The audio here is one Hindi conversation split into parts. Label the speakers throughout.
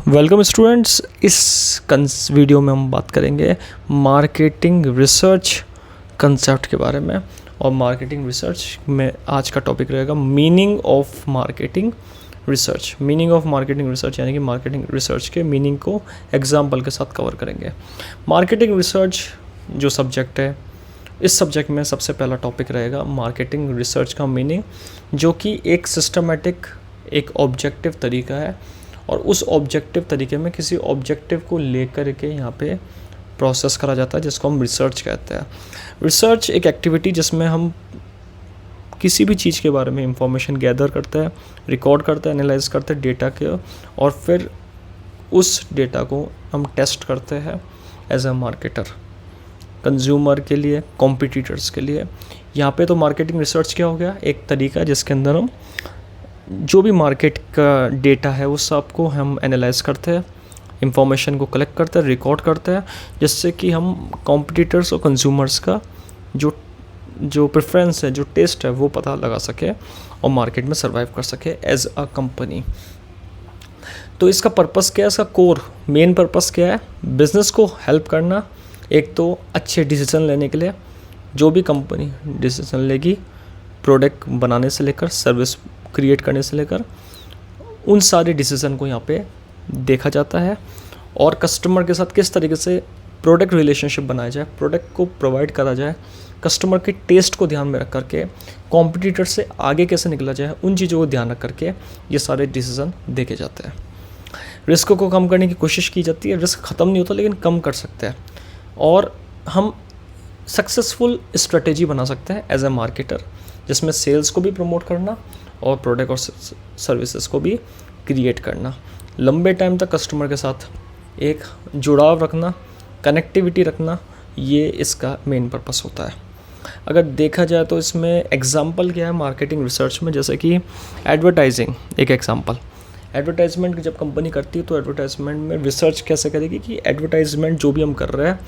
Speaker 1: Welcome students. इस वीडियो में हम बात करेंगे मार्केटिंग रिसर्च कंसेप्ट के बारे में। और मार्केटिंग रिसर्च में आज का टॉपिक रहेगा meaning of marketing research. Meaning of marketing research यानी कि मार्केटिंग रिसर्च के मीनिंग को एग्जाम्पल के साथ कवर करेंगे। मार्केटिंग रिसर्च जो सब्जेक्ट है, इस सब्जेक्ट में सबसे पहला टॉपिक रहेगा मार्केटिंग रिसर्च का मीनिंग, जो कि एक सिस्टमेटिक, एक ऑब्जेक्टिव तरीका है। और उस ऑब्जेक्टिव तरीके में किसी ऑब्जेक्टिव को लेकर के यहाँ पे प्रोसेस करा जाता है, जिसको हम रिसर्च कहते हैं। रिसर्च एक एक्टिविटी जिसमें हम किसी भी चीज़ के बारे में इंफॉर्मेशन गैदर करते हैं, रिकॉर्ड करते हैं, एनालाइज करते हैं डेटा के, और फिर उस डेटा को हम टेस्ट करते हैं एज अ मार्केटर, कंज्यूमर के लिए, कॉम्पिटिटर्स के लिए। यहाँ पे तो मार्केटिंग रिसर्च क्या हो गया, एक तरीका जिसके अंदर हम जो भी मार्केट का डेटा है उस सब को हम एनालाइज करते हैं, इंफॉर्मेशन को कलेक्ट करते हैं, रिकॉर्ड करते हैं, जिससे कि हम कॉम्पिटिटर्स और कंज्यूमर्स का जो प्रेफरेंस है, जो टेस्ट है, वो पता लगा सके और मार्केट में सर्वाइव कर सके एज अ कंपनी। तो इसका पर्पस क्या है, इसका कोर मेन पर्पस क्या है? बिजनेस को हेल्प करना, एक तो अच्छे डिसीजन लेने के लिए। जो भी कंपनी डिसीजन लेगी, प्रोडक्ट बनाने से लेकर सर्विस क्रिएट करने से लेकर, उन सारे डिसीजन को यहाँ पे देखा जाता है। और कस्टमर के साथ किस तरीके से प्रोडक्ट रिलेशनशिप बनाया जाए, प्रोडक्ट को प्रोवाइड करा जाए, कस्टमर के टेस्ट को ध्यान में रख करके कॉम्पिटिटर से आगे कैसे निकला जाए, उन चीज़ों को ध्यान रख करके ये सारे डिसीजन देखे जाते हैं। रिस्क को कम करने की कोशिश की जाती है। रिस्क ख़त्म नहीं होता, लेकिन कम कर सकते हैं। और हम सक्सेसफुल स्ट्रेटेजी बना सकते हैं एज ए मार्केटर, जिसमें सेल्स को भी प्रमोट करना और प्रोडक्ट और सर्विसेज को भी क्रिएट करना, लंबे टाइम तक कस्टमर के साथ एक जुड़ाव रखना, कनेक्टिविटी रखना, ये इसका मेन पर्पस होता है। अगर देखा जाए तो इसमें एग्जांपल क्या है मार्केटिंग रिसर्च में, जैसे कि एडवर्टाइजिंग एक एग्जांपल। एडवर्टाइजमेंट जब कंपनी करती है तो एडवर्टाइजमेंट में रिसर्च कैसे करेगी कि एडवर्टाइजमेंट जो भी हम कर रहे हैं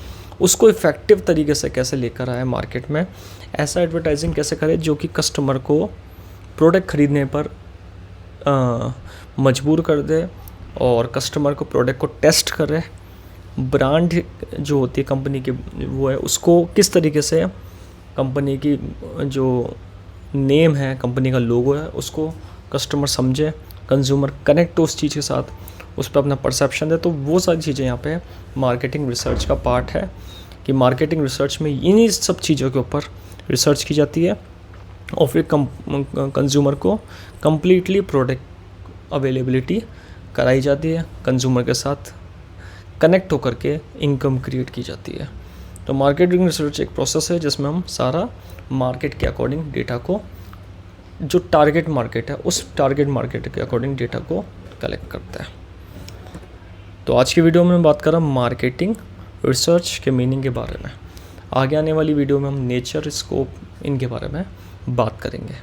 Speaker 1: उसको इफ़ेक्टिव तरीके से कैसे लेकर आए मार्केट में, ऐसा एडवर्टाइजिंग कैसे करें जो कि कस्टमर को प्रोडक्ट ख़रीदने पर मजबूर कर दे और कस्टमर को प्रोडक्ट को टेस्ट करे। ब्रांड जो होती है कंपनी की, वो है, उसको किस तरीके से कंपनी की जो नेम है, कंपनी का लोगो है, उसको कस्टमर समझे, कंज्यूमर कनेक्ट उस चीज़ के साथ, उस पर अपना परसेप्शन दे। तो वो सारी चीज़ें यहाँ पे मार्केटिंग रिसर्च का पार्ट है कि मार्केटिंग रिसर्च में इन्हीं सब चीज़ों के ऊपर रिसर्च की जाती है और फिर कंज्यूमर को कम्प्लीटली प्रोडक्ट अवेलेबिलिटी कराई जाती है, कंज्यूमर के साथ कनेक्ट होकर के इनकम क्रिएट की जाती है। तो मार्केटिंग रिसर्च एक प्रोसेस है जिसमें हम सारा मार्केट के अकॉर्डिंग डेटा को, जो टारगेट मार्केट है, उस टारगेट मार्केट के अकॉर्डिंग डेटा को कलेक्ट करते हैं। तो आज की वीडियो में बात कर रहा हूँ मार्केटिंग रिसर्च के मीनिंग के बारे में। आगे आने वाली वीडियो में हम नेचर, स्कोप, इनके बारे में बात करेंगे।